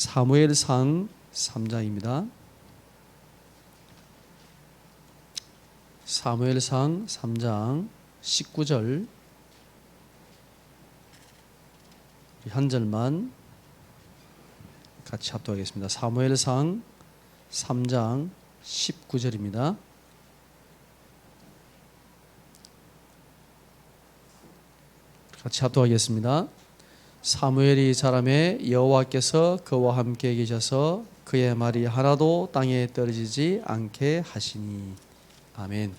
사무엘상 3장입니다. 사무엘상 3장 19절 한 절만 같이 합독하겠습니다. 사무엘상 3장 19절입니다. 같이 합독하겠습니다. 사무엘이 자라매 여호와께서 그와 함께 계셔서 그의 말이 하나도 땅에 떨어지지 않게 하시니. 아멘.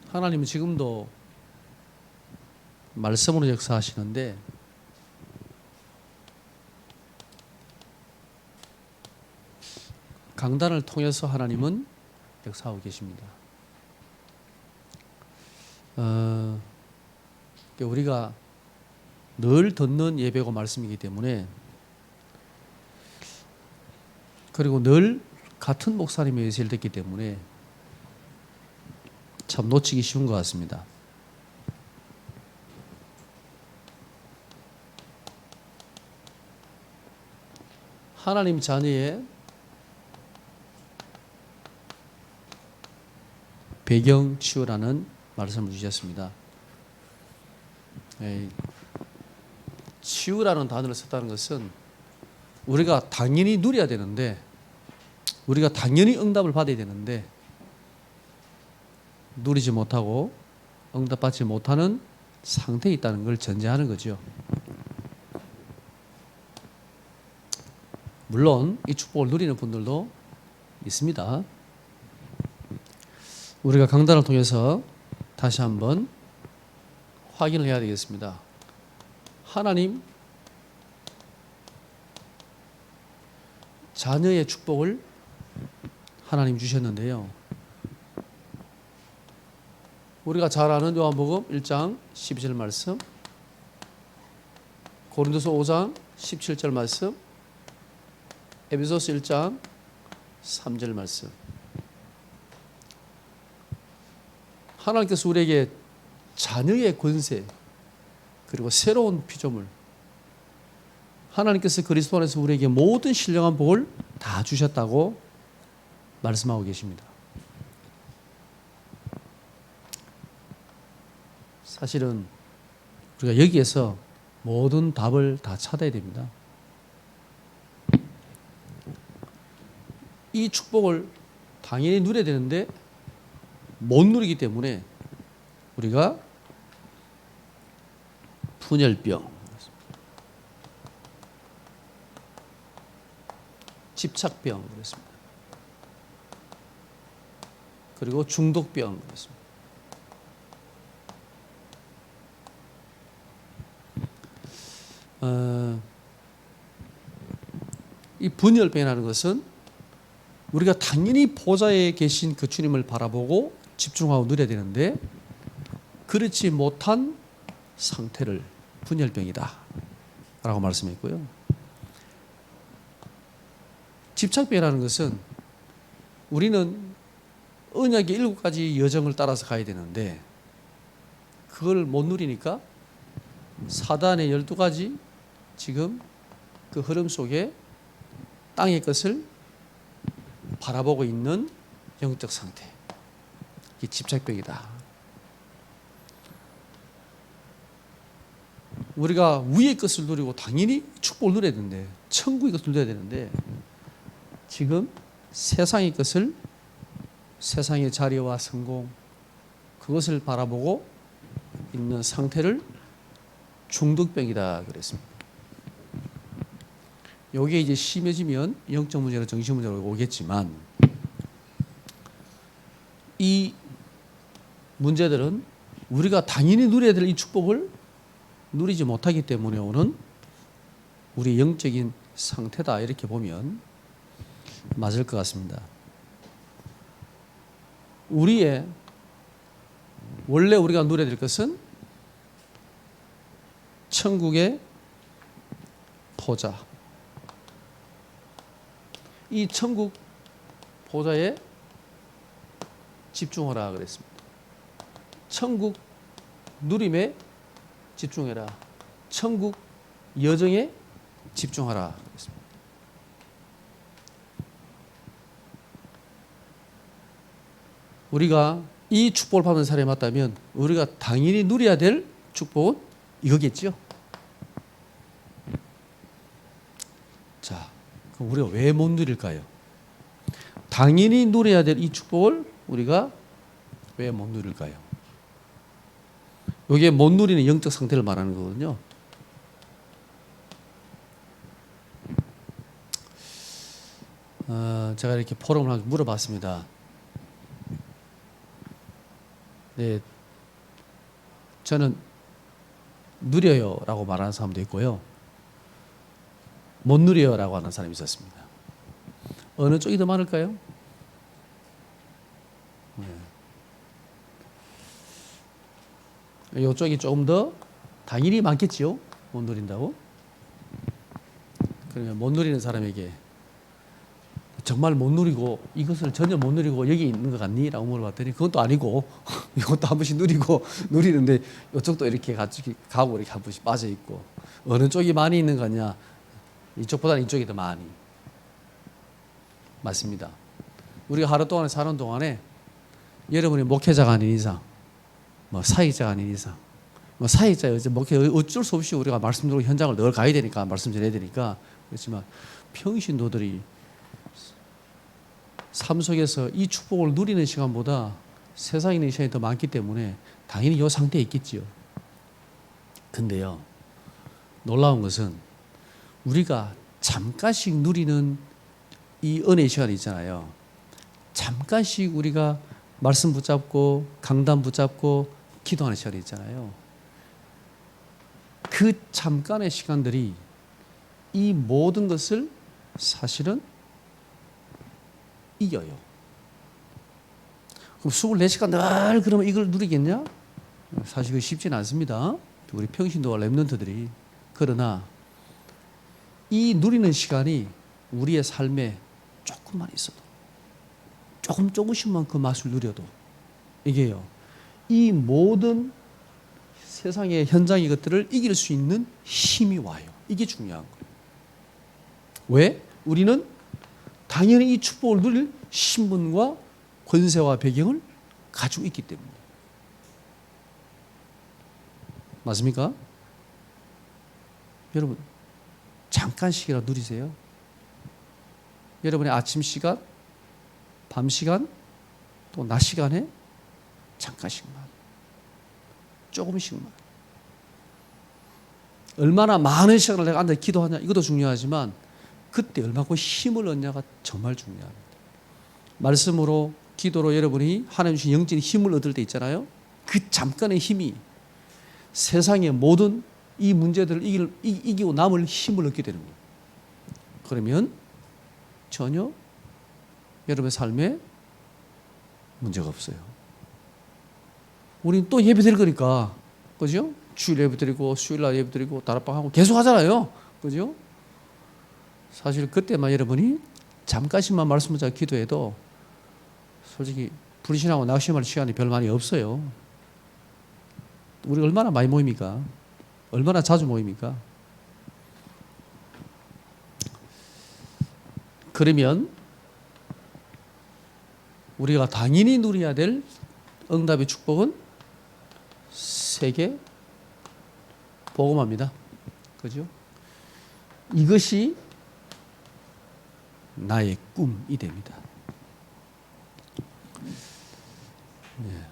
하나님은 지금도 말씀으로 역사하시는데 강단을 통해서 하나님은 역사하고 계십니다. 우리가 늘 듣는 예배고 말씀이기 때문에, 그리고 늘 같은 목사님의 예시를 듣기 때문에 참 놓치기 쉬운 것 같습니다. 하나님 자녀의 배경 치유라는 말씀을 주셨습니다. 치유라는 단어를 썼다는 것은 우리가 당연히 누려야 되는데, 우리가 당연히 응답을 받아야 되는데 누리지 못하고 응답받지 못하는 상태에 있다는 걸 전제하는 거죠. 물론 이 축복을 누리는 분들도 있습니다. 우리가 강단을 통해서 다시 한번 확인을 해야 되겠습니다. 하나님 자녀의 축복을 하나님 주셨는데요, 우리가 잘 아는 요한복음 1장 12절 말씀, 고린도서 5장 17절 말씀, 에베소서 1장 3절 말씀. 하나님께서 우리에게 자녀의 권세, 그리고 새로운 피조물, 하나님께서 그리스도 안에서 우리에게 모든 신령한 복을 다 주셨다고 말씀하고 계십니다. 사실은 우리가 여기에서 모든 답을 다 찾아야 됩니다. 이 축복을 당연히 누려야 되는데 못 누리기 때문에 우리가 분열병, 집착병 그랬습니다. 그리고 중독병 그랬습니다. 이 분열병이라는 것은 우리가 당연히 보좌에 계신 그 주님을 바라보고 집중하고 누려야 되는데 그렇지 못한 상태를 분열병이다 라고 말씀했고요. 집착병이라는 것은 우리는 언약의 7가지 여정을 따라서 가야 되는데 그걸 못 누리니까 사단의 12가지 지금 그 흐름 속에 땅의 것을 바라보고 있는 영적 상태, 이게 집착병이다. 우리가 위의 것을 누리고 당연히 축복을 누려야 되는데, 천국의 것을 누려야 되는데 지금 세상의 것을, 세상의 자리와 성공, 그것을 바라보고 있는 상태를 중독병이다 그랬습니다. 여기에 이제 심해지면 영적 문제나 정신 문제로 오겠지만, 이 문제들은 우리가 당연히 누려야 될 이 축복을 누리지 못하기 때문에 오는 우리 영적인 상태다, 이렇게 보면 맞을 것 같습니다. 원래 우리가 누려야 될 것은 천국의 보좌, 이 천국 보좌에 집중하라 그랬습니다. 천국 누림에 집중해라. 천국 여정에 집중하라. 우리가 이 축복을 받는 사람이 맞다면 우리가 당연히 누려야 될 축복은 이거겠죠. 자, 그럼 우리가 왜 못 누릴까요? 당연히 누려야 될 이 축복을 우리가 왜 못 누릴까요? 이게 못 누리는 영적 상태를 말하는 거거든요. 제가 이렇게 포럼을 하나 물어봤습니다. 네, 저는 누려요라고 말하는 사람도 있고요. 못 누려요라고 하는 사람이 있었습니다. 어느 쪽이 더 많을까요? 네. 이쪽이 조금 더 당연히 많겠지요. 못 누린다고. 그러면 못 누리는 사람에게 정말 못 누리고 이것을 전혀 못 누리고 여기 있는 것 같니? 라고 물어봤더니 그건 또 아니고 이것도 한 번씩 누리고 누리는데 이쪽도 이렇게 가고 이렇게 한 번씩 빠져 있고 어느 쪽이 많이 있는 거 같냐? 이쪽보다는 이쪽이 더 많이. 맞습니다. 우리가 하루 동안에 사는 동안에 여러분이 목회자가 아닌 이상 뭐 사역자가 아닌 이상 뭐 사역자 이제 목회 어쩔 수 없이 우리가 말씀드리고 현장을 늘 가야 되니까 말씀 전해야 되니까 그렇지만 평신도들이 삶 속에서 이 축복을 누리는 시간보다 세상에 있는 시간이 더 많기 때문에 당연히 이 상태에 있겠지요. 근데요, 놀라운 것은 우리가 잠깐씩 누리는 이 은혜의 시간이 있잖아요. 잠깐씩 우리가 말씀 붙잡고 강단 붙잡고 기도하는 시간이 있잖아요. 그 잠깐의 시간들이 이 모든 것을 사실은 이겨요. 그럼 24시간 늘 그러면 이걸 누리겠냐? 사실 쉽지는 않습니다. 우리 평신도와 렘넌트들이. 그러나 이 누리는 시간이 우리의 삶에 조금만 있어도 조금씩만 그 맛을 누려도 이게요. 이 모든 세상의 현장의 것들을 이길 수 있는 힘이 와요. 이게 중요한 거예요. 왜? 우리는 당연히 이 축복을 누릴 신분과 권세와 배경을 가지고 있기 때문에. 맞습니까? 여러분, 잠깐씩이라도 누리세요. 여러분의 아침 시간, 밤 시간, 또 낮 시간에 잠깐씩만, 조금씩만. 얼마나 많은 시간을 내가 앉아 기도하냐, 이것도 중요하지만 그때 얼마큼 힘을 얻냐가 정말 중요합니다. 말씀으로, 기도로 여러분이 하나님 주신 영적인 힘을 얻을 때 있잖아요. 그 잠깐의 힘이 세상의 모든 이 문제들을 이기고 남을 힘을 얻게 되는 거예요. 그러면 전혀 여러분의 삶에 문제가 없어요. 우린 또 예배 드릴 거니까, 그죠? 주일 예배 드리고, 수요일날 예배 드리고, 다락방 하고 계속 하잖아요. 그죠? 사실 그때만 여러분이 잠깐씩만 말씀 붙잡고 기도해도 솔직히 불신하고 낙심할 시간이 별 많이 없어요. 우리 얼마나 많이 모입니까? 얼마나 자주 모입니까? 그러면 우리가 당연히 누려야 될 응답의 축복은 세계 복음화입니다. 그죠? 이것이 나의 꿈이 됩니다. 네.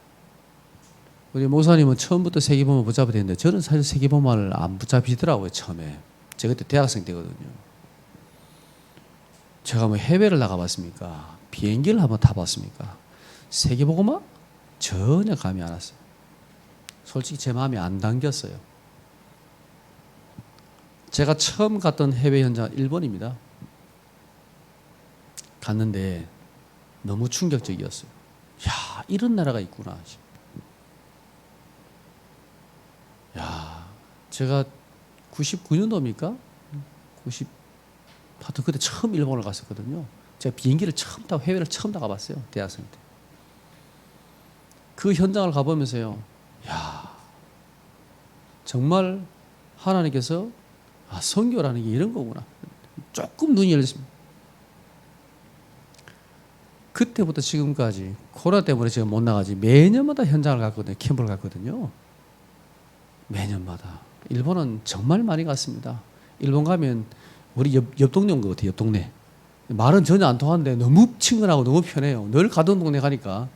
우리 목사님은 처음부터 세계복음을 붙잡아야 되는데 저는 사실 세계복음을 안 붙잡히더라고요. 처음에 제가 그때 대학생 때거든요. 제가 뭐 해외를 나가봤습니까? 비행기를 한번 타봤습니까? 세계복음화? 전혀 감이 안 왔어요. 솔직히 제 마음이 안 당겼어요. 제가 처음 갔던 해외 현장 일본입니다. 갔는데 너무 충격적이었어요. 야, 이런 나라가 있구나. 야, 제가 99년도입니까? 하여튼 그때 처음 일본을 갔었거든요. 제가 비행기를 처음 타고 해외를 처음 나가봤어요. 대학생 때. 그 현장을 가보면서요. 정말 하나님께서 선교라는 게 이런 거구나. 조금 눈이 열렸습니다. 그때부터 지금까지 코로나 때문에 제가 못 나가지 매년마다 현장을 갔거든요. 캠프를 갔거든요. 매년마다. 일본은 정말 많이 갔습니다. 일본 가면 우리 옆 동네 온 것 같아요. 옆 동네. 말은 전혀 안 통하는데 너무 친근하고 너무 편해요. 늘 가던 동네 가니까.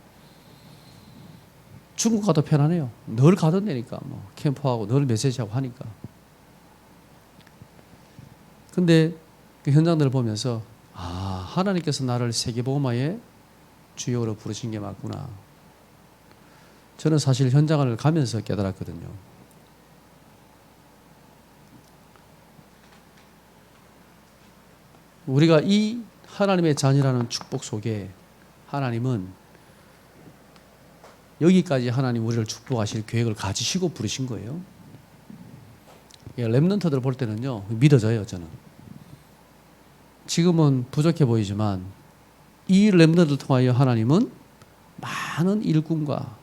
중국 가도 편하네요. 늘 가던 데니까 뭐 캠프하고 늘 메시지하고 하니까. 근데 그 현장들을 보면서 하나님께서 나를 세계복음화의 주역으로 부르신 게 맞구나. 저는 사실 현장을 가면서 깨달았거든요. 우리가 이 하나님의 자녀라는 축복 속에 하나님은 여기까지 하나님 우리를 축복하실 계획을 가지시고 부르신 거예요. 렘넌트들 볼 때는요, 믿어져요, 저는. 지금은 부족해 보이지만 이 렘넌트를 통하여 하나님은 많은 일꾼과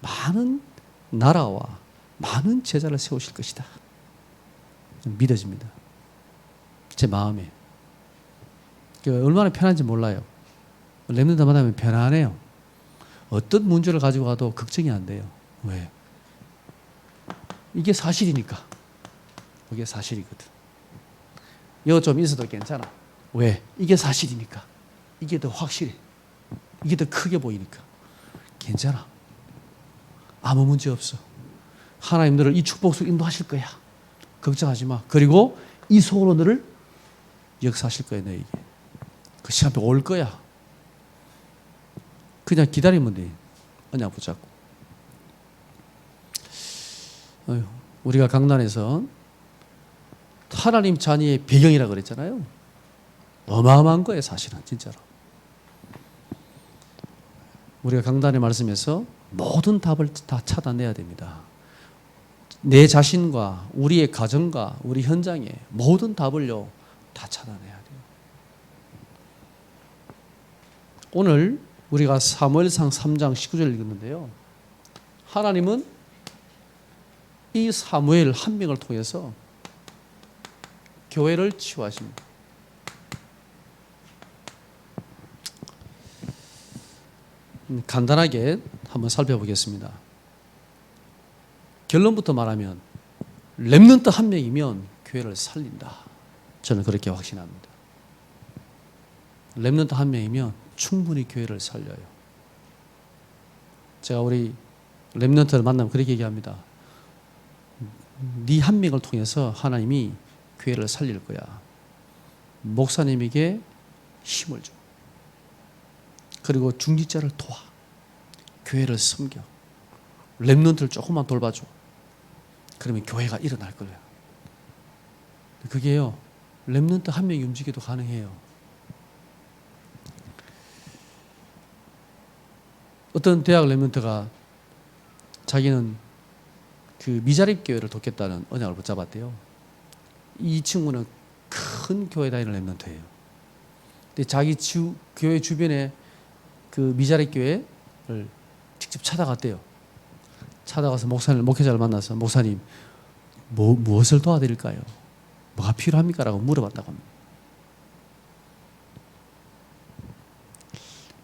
많은 나라와 많은 제자를 세우실 것이다. 믿어집니다. 제 마음에. 얼마나 편한지 몰라요. 렘넌트 만나면 편안해요. 어떤 문제를 가지고 가도 걱정이 안 돼요. 왜? 이게 사실이니까. 이게 사실이거든. 이거 좀 있어도 괜찮아. 왜? 이게 사실이니까. 이게 더 확실해. 이게 더 크게 보이니까. 괜찮아. 아무 문제 없어. 하나님 너를 이 축복 속에 인도하실 거야. 걱정하지 마. 그리고 이 속으로 너를 역사하실 거야, 너에게. 그 시간표 올 거야. 그냥 기다리면 돼. 언약 붙잡고. 우리가 강단에서 하나님 자녀의 배경이라 그랬잖아요. 어마어마한 거예요, 사실은 진짜로. 우리가 강단의 말씀에서 모든 답을 다 찾아내야 됩니다. 내 자신과 우리의 가정과 우리 현장에 모든 답을요 다 찾아내야 돼요. 오늘 우리가 사무엘상 3장 19절 읽었는데요. 하나님은 이 사무엘 한 명을 통해서 교회를 치유하십니다. 간단하게 한번 살펴보겠습니다. 결론부터 말하면 렘넌트 한 명이면 교회를 살린다. 저는 그렇게 확신합니다. 렘넌트 한 명이면 충분히 교회를 살려요. 제가 우리 렘넌트를 만나면 그렇게 얘기합니다. 네 한 명을 통해서 하나님이 교회를 살릴 거야. 목사님에게 힘을 줘. 그리고 중직자를 도와. 교회를 섬겨. 렘넌트를 조금만 돌봐줘. 그러면 교회가 일어날 거예요. 그게요, 렘넌트 한 명이 움직여도 가능해요. 어떤 대학 렘넌트가 자기는 그 미자립 교회를 돕겠다는 언약을 붙잡았대요. 이 친구는 큰 교회 다니는 렘넌트예요. 근데 자기 교회 주변에 그 미자립 교회를 직접 찾아갔대요. 찾아가서 목회자를 만나서 목사님, 무엇을 도와드릴까요? 뭐가 필요합니까? 라고 물어봤다고 합니다.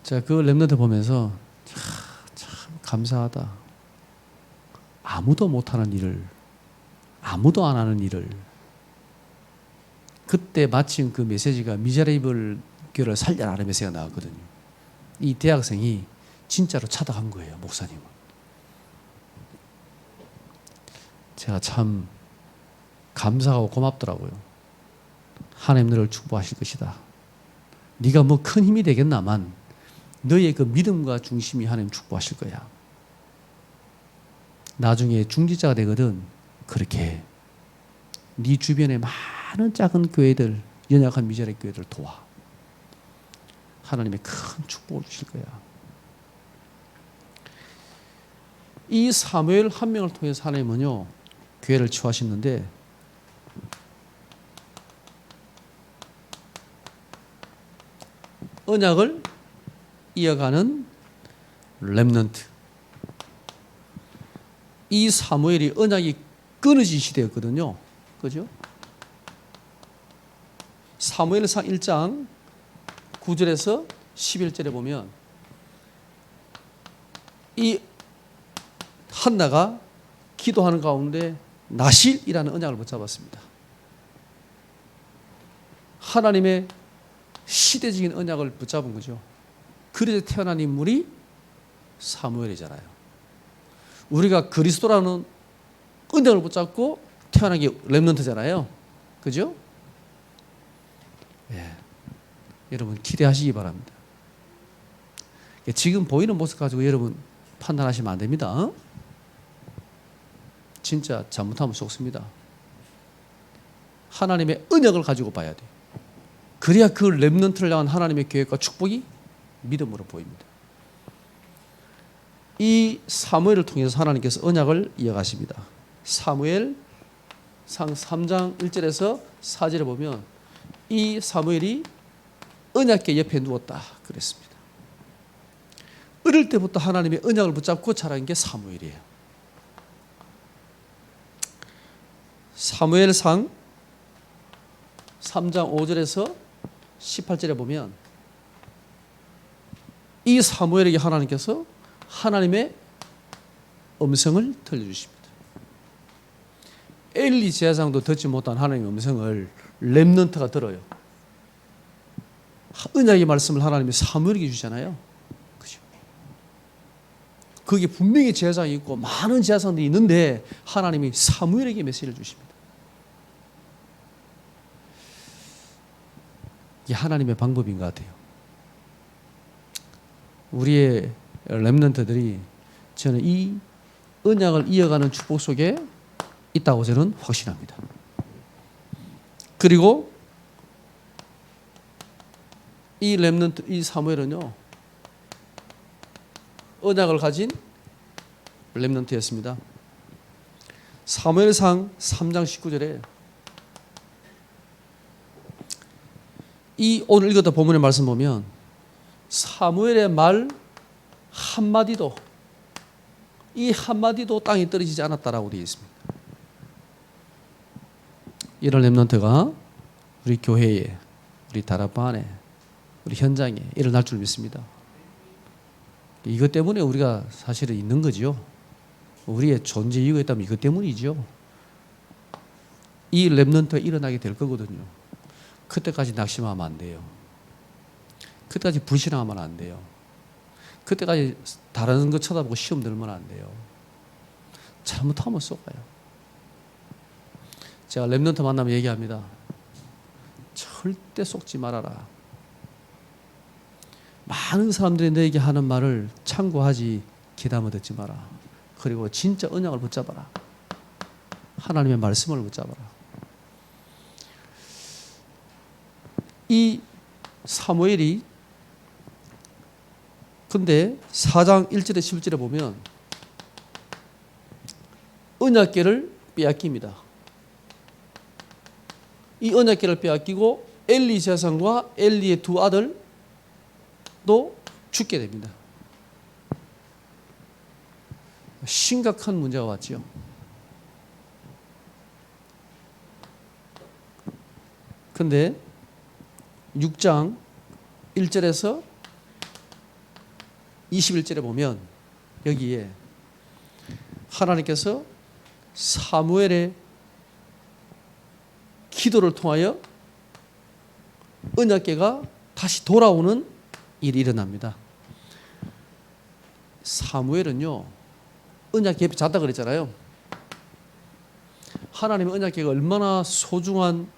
제가 그 렘넌트 보면서 참 감사하다. 아무도 못하는 일을, 아무도 안 하는 일을, 그때 마침 그 메시지가 미자립을 교회를 살려라는 메시지가 나왔거든요. 이 대학생이 진짜로 찾아간 거예요, 목사님은. 제가 참 감사하고 고맙더라고요. 하나님 너를 축복하실 것이다. 네가 뭐 큰 힘이 되겠나만 너의 그 믿음과 중심이 하나님 축복하실 거야. 나중에 중직자가 되거든. 그렇게 네 주변에 많은 작은 교회들, 연약한 미자립 교회들 도와. 하나님의 큰 축복을 주실 거야. 이 사무엘 한 명을 통해서 하나님은요 교회를 치유하시는데, 언약을 이어가는 렘넌트. 이 사무엘이 언약이 끊어진 시대였거든요. 그죠? 사무엘상 1장 9절에서 11절에 보면 이 한나가 기도하는 가운데 나실이라는 언약을 붙잡았습니다. 하나님의 시대적인 언약을 붙잡은 거죠. 그래서 태어난 인물이 사무엘이잖아요. 우리가 그리스도라는 언약을 붙잡고 태어난 게 렘넌트잖아요. 그죠? 예. 여러분 기대하시기 바랍니다. 지금 보이는 모습 가지고 여러분 판단하시면 안 됩니다. 진짜 잘못하면 속습니다. 하나님의 언약을 가지고 봐야 돼요. 그래야 그 렘넌트를 향한 하나님의 계획과 축복이 믿음으로 보입니다. 이 사무엘을 통해서 하나님께서 언약을 이어가십니다. 사무엘 상 3장 1절에서 4절에 보면 이 사무엘이 언약궤 옆에 누웠다 그랬습니다. 어릴 때부터 하나님의 언약을 붙잡고 자란 게 사무엘이에요. 사무엘상 3장 5절에서 18절에 보면 이 사무엘에게 하나님께서 하나님의 음성을 들려주십니다. 엘리 제사장도 듣지 못한 하나님의 음성을 렘넌트가 들어요. 언약의 말씀을 하나님이 사무엘에게 주잖아요. 그죠? 거기에 분명히 제사장이 있고 많은 제사장들이 있는데 하나님이 사무엘에게 메시지를 주십니다. 이게 하나님의 방법인 것 같아요. 우리의 렘넌트들이 저는 이 언약을 이어가는 축복 속에 있다고 저는 확신합니다. 그리고 이 렘넌트, 이 사무엘은요, 언약을 가진 렘넌트였습니다. 사무엘상 3장 19절에 이 오늘 읽었던 본문의 말씀 보면 사무엘의 말 한마디도 이 한마디도 땅에 떨어지지 않았다라고 되어 있습니다. 이런 렘넌트가 우리 교회에, 우리 다락방 안에, 우리 현장에 일어날 줄 믿습니다. 이것 때문에 우리가 사실은 있는 거죠. 우리의 존재 이유가 있다면 이것 때문이죠. 이 렘넌트가 일어나게 될 거거든요. 그때까지 낙심하면 안 돼요. 그때까지 불신하면 안 돼요. 그때까지 다른 거 쳐다보고 시험 들면 안 돼요. 잘못하면 쏘가요. 제가 렘넌트 만나면 얘기합니다. 절대 속지 말아라. 많은 사람들이 너에게 하는 말을 참고하지 귀담아 듣지 마라. 그리고 진짜 언약을 붙잡아라. 하나님의 말씀을 붙잡아라. 이 사무엘이 근데 4장 1절에 11절에 보면 언약궤를 빼앗깁니다. 이 언약궤를 빼앗기고 엘리 제사장과 엘리의 두 아들도 죽게 됩니다. 심각한 문제가 왔지요. 그런데 6장 1절에서 21절에 보면 여기에 하나님께서 사무엘의 기도를 통하여 언약궤가 다시 돌아오는 일이 일어납니다. 사무엘은요, 언약궤 옆에 잤다 그랬잖아요. 하나님의 언약궤가 얼마나 소중한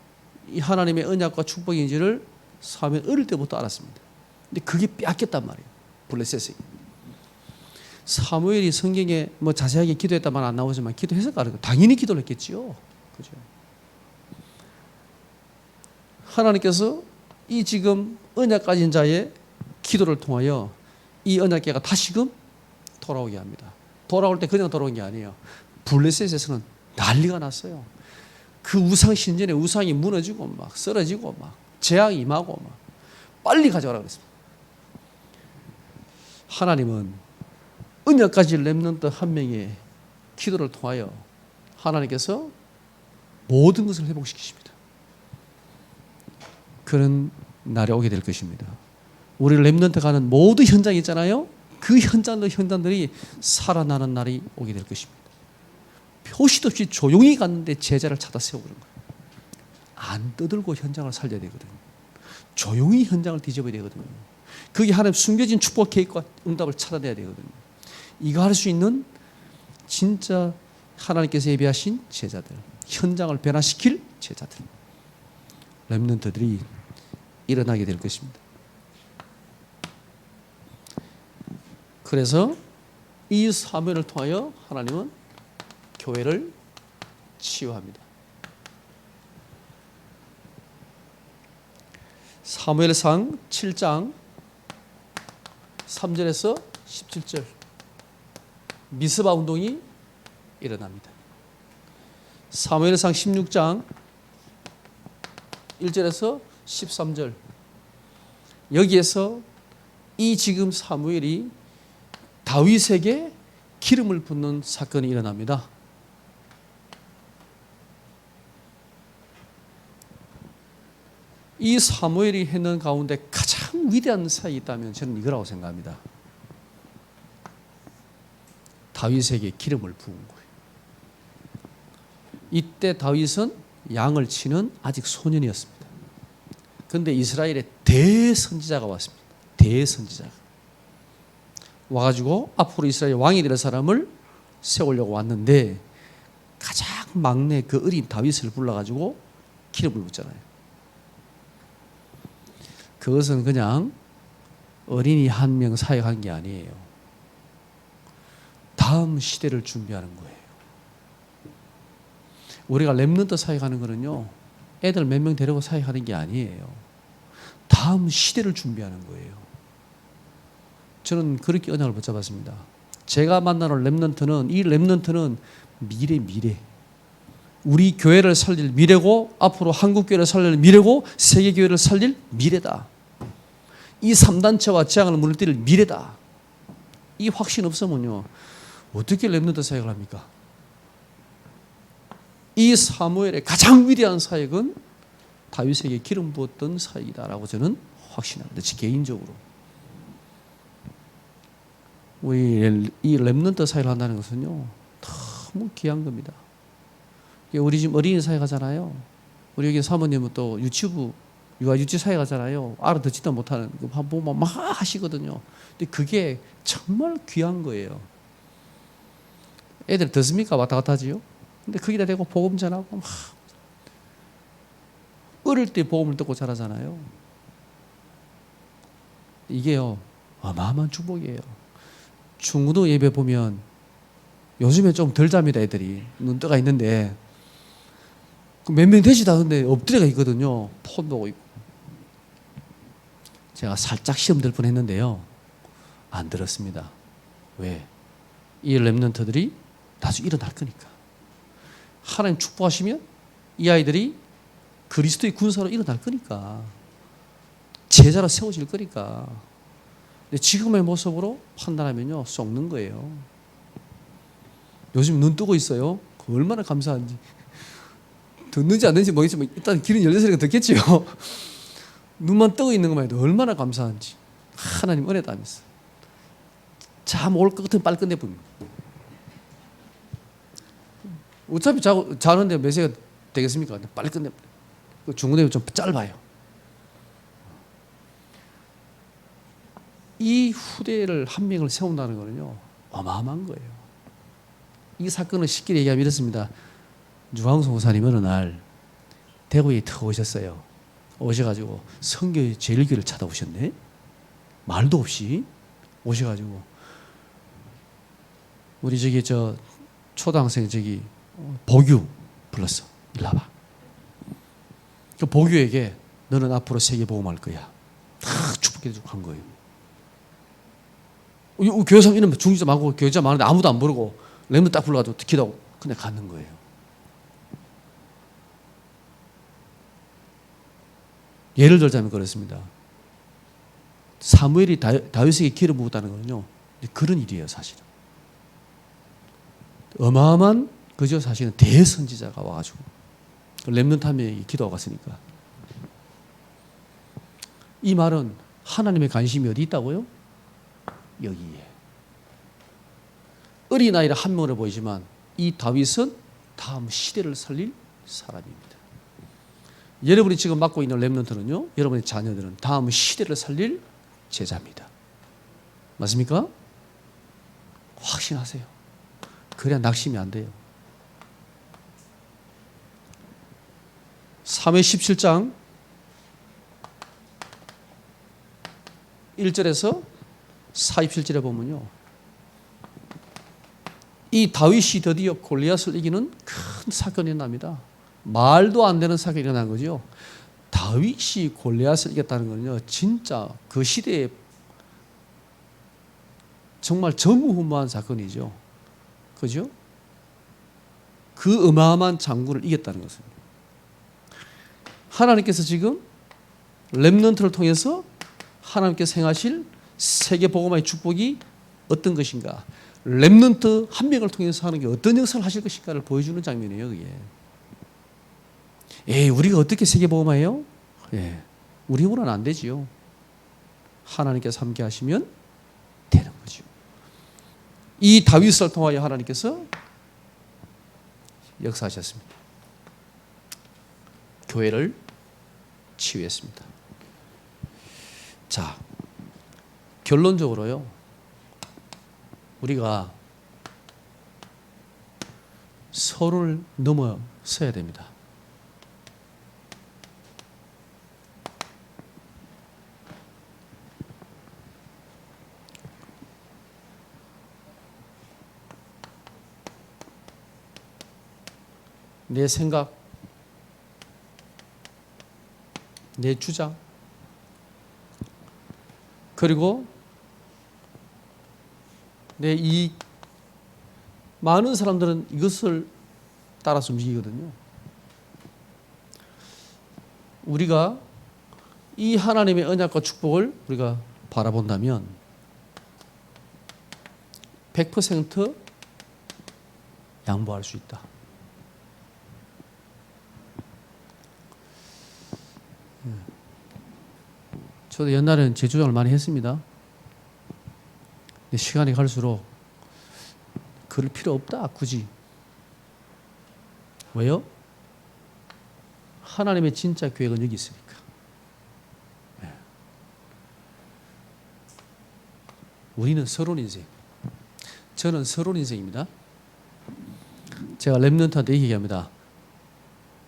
이 하나님의 언약과 축복인지를 사무엘 어릴 때부터 알았습니다. 근데 그게 빼앗겼단 말이에요. 블레셋이. 사무엘이 성경에 뭐 자세하게 기도했다 말 안 나오지만 기도해서 가르쳐. 당연히 기도를 했겠지요. 그죠? 하나님께서 이 지금 언약 가진 자의 기도를 통하여 이 언약궤가 다시금 돌아오게 합니다. 돌아올 때 그냥 돌아온 게 아니에요. 블레셋에서는 난리가 났어요. 그 우상 신전에 우상이 무너지고 막 쓰러지고 막 재앙이 임하고 막 빨리 가져가라 그랬습니다. 하나님은 언약까지 렘넌트 한 명의 기도를 통하여 하나님께서 모든 것을 회복시키십니다. 그런 날이 오게 될 것입니다. 우리 렘넌트 가는 모든 현장이 있잖아요. 그 현장들이 살아나는 날이 오게 될 것입니다. 표시도 없이 조용히 갔는데 제자를 찾아 세우는 거예요. 안 떠들고 현장을 살려야 되거든요. 조용히 현장을 뒤집어야 되거든요. 그게 하나님 숨겨진 축복 계획과 응답을 찾아내야 되거든요. 이거 할 수 있는 진짜 하나님께서 예비하신 제자들, 현장을 변화시킬 제자들, 렘넌트들이 일어나게 될 것입니다. 그래서 이 사면을 통하여 하나님은 교회를 치유합니다. 사무엘상 7장 3절에서 17절 미스바 운동이 일어납니다. 사무엘상 16장 1절에서 13절 여기에서 이 지금 사무엘이 다윗에게 기름을 붓는 사건이 일어납니다. 이 사무엘이 했는 가운데 가장 위대한 사역이 있다면 저는 이거라고 생각합니다. 다윗에게 기름을 부은 거예요. 이때 다윗은 양을 치는 아직 소년이었습니다. 그런데 이스라엘의 대선지자가 왔습니다. 대선지자가 와가지고 앞으로 이스라엘 왕이 될 사람을 세우려고 왔는데 가장 막내 그 어린 다윗을 불러가지고 기름을 붓잖아요. 그것은 그냥 어린이 한 명 사역한 게 아니에요. 다음 시대를 준비하는 거예요. 우리가 렘넌트 사역하는 거는요, 애들 몇 명 데리고 사역하는 게 아니에요. 다음 시대를 준비하는 거예요. 저는 그렇게 언약을 붙잡았습니다. 제가 만나는 렘넌트는, 이 렘넌트는 미래. 우리 교회를 살릴 미래고, 앞으로 한국교회를 살릴 미래고, 세계교회를 살릴 미래다. 이 3단체와 재앙을 무너뜨릴 미래다. 이 확신 없으면요, 어떻게 렘넌트 사역을 합니까? 이 사무엘의 가장 위대한 사역은 다윗에게 기름 부었던 사역이다라고 저는 확신합니다. 제 개인적으로. 우리 이 렘넌트 사역을 한다는 것은요, 너무 귀한 겁니다. 우리 지금 어린이 사역하잖아요. 우리 여기 사모님은 또 유치부, 유아유치 사역하잖아요. 알아듣지도 못하는 거 보면 막 하시거든요. 근데 그게 정말 귀한 거예요. 애들 듣습니까? 왔다 갔다 하지요. 근데 거기다 대고 복음 전하고 막 어릴 때 복음을 듣고 자라잖아요. 이게요, 어마어마한 축복이에요. 중고등 예배 보면 요즘에 좀 덜 잡니다. 애들이 눈뜨가 있는데 몇 명 되지도 않는데 엎드려가 있거든요. 폰 보고 있고. 제가 살짝 시험 들 뻔했는데요, 안 들었습니다. 왜? 이 렘넌트들이 나중에 일어날 거니까. 하나님 축복하시면 이 아이들이 그리스도의 군사로 일어날 거니까. 제자로 세워질 거니까. 근데 지금의 모습으로 판단하면요, 썩는 거예요. 요즘 눈 뜨고 있어요. 얼마나 감사한지. 듣는지 안 듣는지 모르겠지만 일단 길은 열렸으니까 듣겠지요. 눈만 뜨고 있는 것만 해도 얼마나 감사한지. 하나님 은혜도 하면서. 잠 올 것 같으면 빨리 끝내봅니다. 어차피 자는데 몇 시간 되겠습니까? 빨리 끝내버려요. 중간에 좀 짧아요. 이 후대를 한 명을 세운다는 거는요, 어마어마한 거예요. 이 사건을 쉽게 얘기하면 이렇습니다. 유광수 목사님 어느 날 대구에 터 오셨어요. 오셔가지고 성교의 제일교회를 찾아오셨네. 말도 없이 오셔가지고 우리 저기 초등학생 보규 불렀어. 일로 와봐. 그 보규에게 너는 앞으로 세계 복음할 거야. 다 축복해주고 한 거예요. 교회상 이름 중지자 많고 교회자 많은데 아무도 안 부르고 렘넌트 딱 불러가지고 기도하고 그냥 가는 거예요. 예를 들자면 그렇습니다. 사무엘이 다윗에게 기름 부었다는 거는요, 그런 일이에요. 사실은 어마어마한 그죠? 사실은 대선지자가 와가지고 렘넌트 한 명이 기도하고 갔으니까. 이 말은 하나님의 관심이 어디 있다고요? 여기에. 어린아이를 한 명으로 보이지만 이 다윗은 다음 시대를 살릴 사람입니다. 여러분이 지금 맡고 있는 렘넌트는요, 여러분의 자녀들은 다음 시대를 살릴 제자입니다. 맞습니까? 확신하세요. 그래야 낙심이 안 돼요. 사무엘 17장 1절에서 47절에 보면요, 이 다윗이 드디어 골리앗을 이기는 큰 사건이 납니다. 말도 안 되는 사건이 일어난 거죠. 다윗이 골리앗을 이겼다는 건요, 진짜 그 시대에 정말 전무후무한 사건이죠. 그죠? 그 어마어마한 장군을 이겼다는 것은 하나님께서 지금 렘넌트를 통해서 하나님께서 행하실 세계복음화의 축복이 어떤 것인가, 렘넌트 한 명을 통해서 하는 게 어떤 역사를 하실 것인가를 보여주는 장면이에요. 그게. 우리가 어떻게 세계복음화해요? 우리 힘으로는 안 되지요. 하나님께서 함께 하시면 되는 거죠. 이 다윗을 통하여 하나님께서 역사하셨습니다. 교회를 치유했습니다. 자, 결론적으로요, 우리가 서로를 넘어서야 됩니다. 내 생각, 내 주장, 그리고 내 이익, 많은 사람들은 이것을 따라서 움직이거든요. 우리가 이 하나님의 언약과 축복을 우리가 바라본다면 100% 양보할 수 있다. 저도 옛날에는 제 주장을 많이 했습니다. 근데 시간이 갈수록 그럴 필요 없다, 굳이. 왜요? 하나님의 진짜 계획은 여기 있으니까. 우리는 서론 인생. 저는 서론 인생입니다. 제가 렘넌트한테 얘기합니다.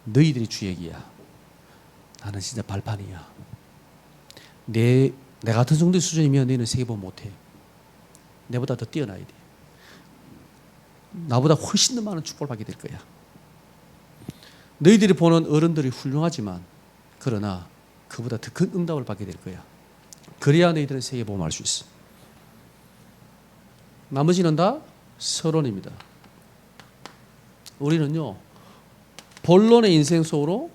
너희들이 주역이야. 나는 진짜 발판이야. 내 같은 정도의 수준이면 너희는 세계보험 못해. 내보다 더 뛰어나야 돼. 나보다 훨씬 더 많은 축복을 받게 될 거야. 너희들이 보는 어른들이 훌륭하지만 그러나 그보다 더 큰 응답을 받게 될 거야. 그래야 너희들은 세계보험할 수 있어. 나머지는 다 서론입니다. 우리는요, 본론의 인생 속으로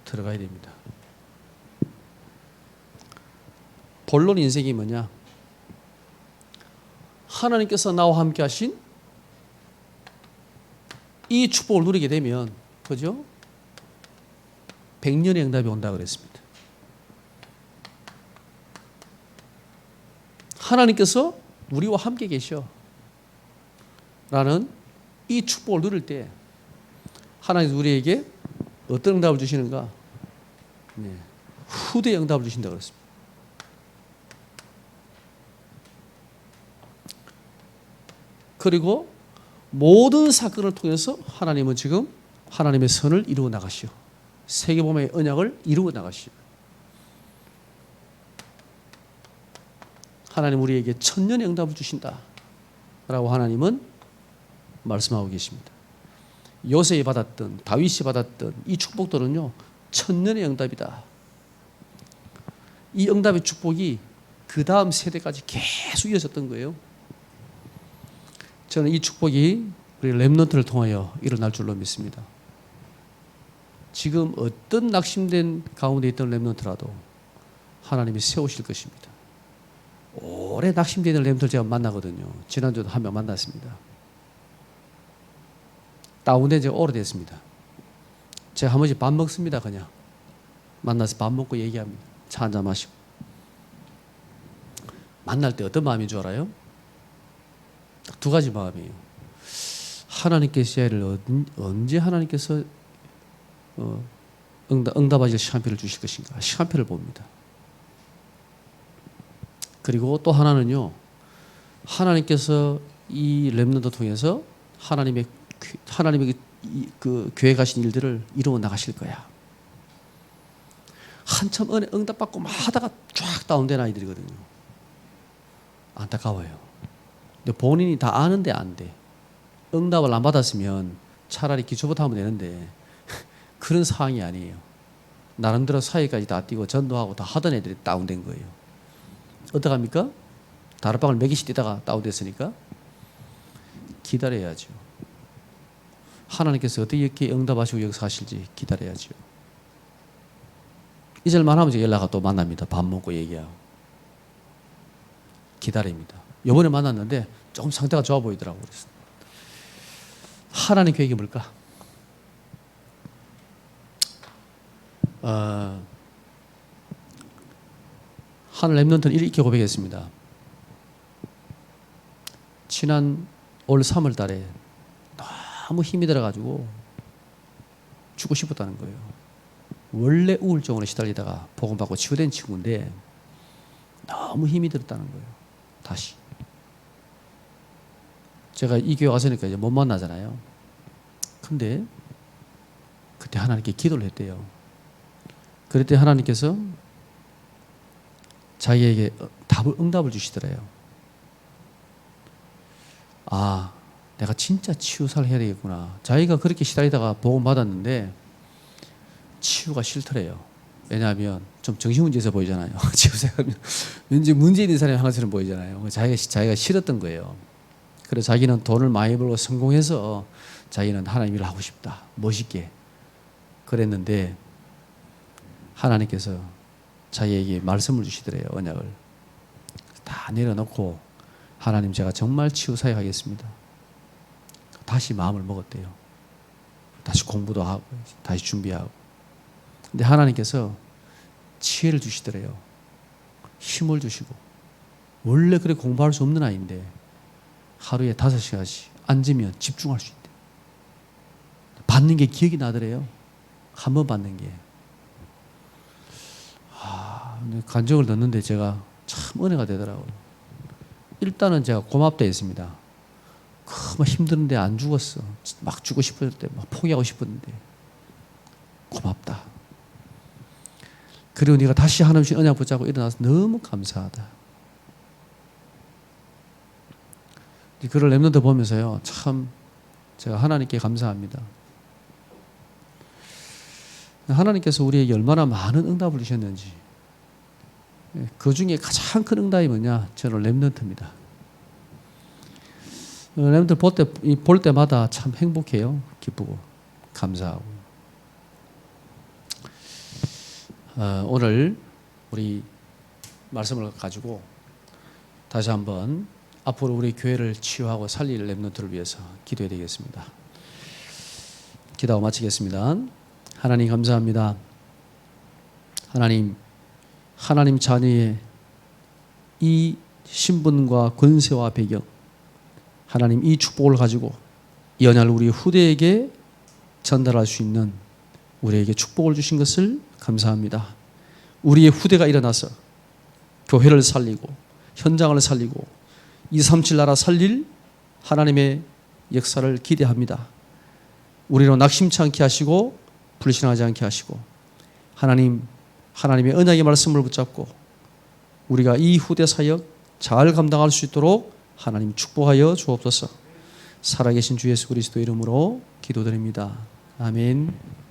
들어가야 됩니다. 본론 인생이 뭐냐? 하나님께서 나와 함께 하신 이 축복을 누리게 되면, 그죠? 100년의 응답이 온다 그랬습니다. 하나님께서 우리와 함께 계셔 라는 이 축복을 누릴 때 하나님께서 우리에게 어떤 응답을 주시는가? 후대의 응답을 주신다 그랬습니다. 그리고 모든 사건을 통해서 하나님은 지금 하나님의 선을 이루어 나가시오. 세계복음의 언약을 이루어 나가시오. 하나님 우리에게 천년의 응답을 주신다 라고 하나님은 말씀하고 계십니다. 요셉이 받았던, 다윗이 받았던 이 축복들은요, 천년의 응답이다. 이 응답의 축복이 그 다음 세대까지 계속 이어졌던 거예요. 저는 이 축복이 우리 렘넌트를 통하여 일어날 줄로 믿습니다. 지금 어떤 낙심된 가운데 있던 렘넌트라도 하나님이 세우실 것입니다. 오래 낙심되는 렘넌트를 제가 만나거든요. 지난주도 한 명 만났습니다. 다운된 지가 오래됐습니다. 제가 한 번씩 밥 먹습니다. 그냥 만나서 밥 먹고 얘기합니다. 차 한잔 마시고. 만날 때 어떤 마음인 줄 알아요? 딱 두 가지 마음이에요. 하나님께서 얘를 언제 하나님께서 응답하실 시간표를 주실 것인가, 시간표를 봅니다. 그리고 또 하나는요, 하나님께서 이 렘넌트 통해서 하나님의 그 계획하신 일들을 이루어 나가실 거야. 한참 은혜 응답받고 막 하다가 쫙 다운된 아이들이거든요. 안타까워요. 근데 본인이 다 아는데 안 돼. 응답을 안 받았으면 차라리 기초부터 하면 되는데 그런 상황이 아니에요. 나름대로 사회까지 다 뛰고 전도하고 다 하던 애들이 다운된 거예요. 어떡합니까? 다락방을 몇 개씩 뛰다가 다운됐으니까 기다려야죠. 하나님께서 어떻게 이렇게 응답하시고 역사하실지 기다려야죠. 잊을만 하면 연락하고 또 만납니다. 밥 먹고 얘기하고. 기다립니다. 이번에 만났는데 조금 상태가 좋아 보이더라고요. 그래서 하나님 계획이 뭘까? 하늘 렘넌트는 이렇게 고백했습니다. 지난 올 3월 달에 너무 힘이 들어가지고 죽고 싶었다는 거예요. 원래 우울증으로 시달리다가 복음받고 치유된 친구인데 너무 힘이 들었다는 거예요. 다시. 제가 이 교회 왔으니까 이제 못 만나잖아요. 근데 그때 하나님께 기도를 했대요. 그랬더니 하나님께서 자기에게 응답을 주시더래요. 아, 내가 진짜 치유사를 해야 되겠구나. 자기가 그렇게 시달리다가 복음 받았는데 치유가 싫더래요. 왜냐하면 좀 정신문제에서 보이잖아요. 치유사하면 왠지 문제 있는 사람이 하는 것처럼 보이잖아요. 자기가 싫었던 거예요. 그래서 자기는 돈을 많이 벌고 성공해서 자기는 하나님 일을 하고 싶다. 멋있게. 그랬는데 하나님께서 자기에게 말씀을 주시더래요. 언약을. 다 내려놓고 하나님 제가 정말 치유사역 하겠습니다. 다시 마음을 먹었대요. 다시 공부도 하고 다시 준비하고. 근데 하나님께서 지혜를 주시더래요. 힘을 주시고. 원래 그렇게 공부할 수 없는 아이인데 하루에 5시간씩 앉으면 집중할 수 있대. 받는 게 기억이 나더래요. 한 번 받는 게. 간증을 듣는데 제가 참 은혜가 되더라고요. 일단은 제가 고맙다 했습니다. 막 힘드는데 안 죽었어. 막 죽고 싶을 때 막 포기하고 싶었는데 고맙다. 그리고 네가 다시 하나님 주신 언약 붙잡고 일어나서 너무 감사하다. 그걸 렘넌트 보면서요, 참 제가 하나님께 감사합니다. 하나님께서 우리에게 얼마나 많은 응답을 주셨는지. 그 중에 가장 큰 응답이 뭐냐? 저는 렘넌트입니다. 렘넌트 볼 때마다 참 행복해요. 기쁘고 감사하고. 오늘 우리 말씀을 가지고 다시 한번 앞으로 우리 교회를 치유하고 살릴 렘넌트를 위해서 기도해야 되겠습니다. 기도하고 마치겠습니다. 하나님 감사합니다. 하나님 자녀의 이 신분과 권세와 배경, 하나님 이 축복을 가지고 이 언약을 우리 후대에게 전달할 수 있는 우리에게 축복을 주신 것을 감사합니다. 우리의 후대가 일어나서 교회를 살리고 현장을 살리고 237 나라 살릴 하나님의 역사를 기대합니다. 우리로 낙심치 않게 하시고 불신하지 않게 하시고 하나님의 언약의 말씀을 붙잡고 우리가 이 후대 사역 잘 감당할 수 있도록 하나님 축복하여 주옵소서. 살아계신 주 예수 그리스도 이름으로 기도드립니다. 아멘.